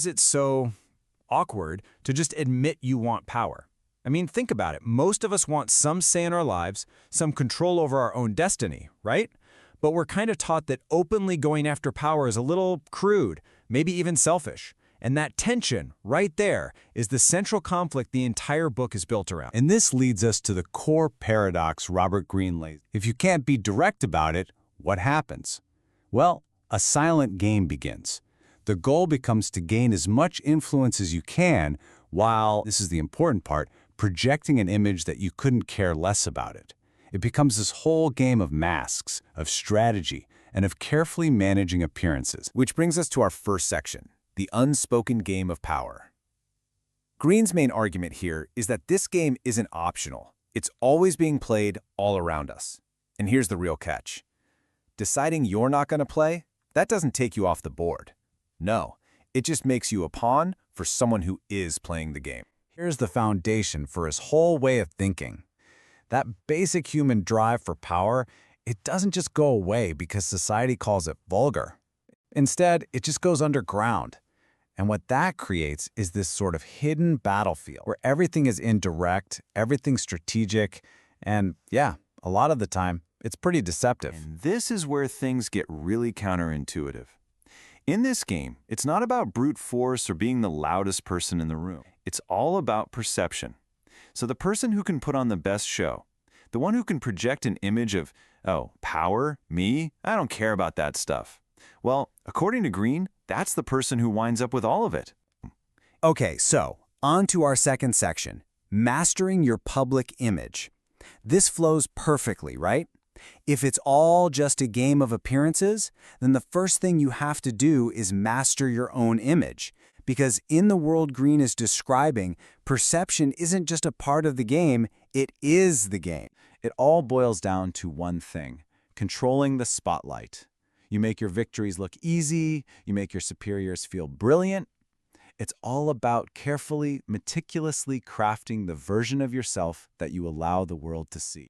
is it so awkward to just admit you want power? I mean, think about it. Most of us want some say in our lives, some control over our own destiny, right? But we're kind of taught that openly going after power is a little crude, maybe even selfish. And that tension, right there, is the central conflict the entire book is built around. And this leads us to the core paradox Robert Greene lays. If you can't be direct about it, what happens? Well, a silent game begins. The goal becomes to gain as much influence as you can while, this is the important part, projecting an image that you couldn't care less about it. It becomes this whole game of masks, of strategy, and of carefully managing appearances. Which brings us to our first section, the unspoken game of power. Greene's main argument here is that this game isn't optional. It's always being played all around us. And here's the real catch. Deciding you're not going to play, that doesn't take you off the board. No, it just makes you a pawn for someone who is playing the game. Here's the foundation for his whole way of thinking. That basic human drive for power, it doesn't just go away because society calls it vulgar. Instead, it just goes underground. And what that creates is this sort of hidden battlefield where everything is indirect, everything's strategic, and yeah, a lot of the time, it's pretty deceptive. And this is where things get really counterintuitive. In this game, it's not about brute force or being the loudest person in the room. It's all about perception. So the person who can put on the best show, the one who can project an image of, oh, power, me, I don't care about that stuff. Well, according to Greene, that's the person who winds up with all of it. Okay, so on to our second section, mastering your public image. This flows perfectly, right? If it's all just a game of appearances, then the first thing you have to do is master your own image. Because in the world Greene is describing, perception isn't just a part of the game, it is the game. It all boils down to one thing, controlling the spotlight. You make your victories look easy, you make your superiors feel brilliant. It's all about carefully, meticulously crafting the version of yourself that you allow the world to see.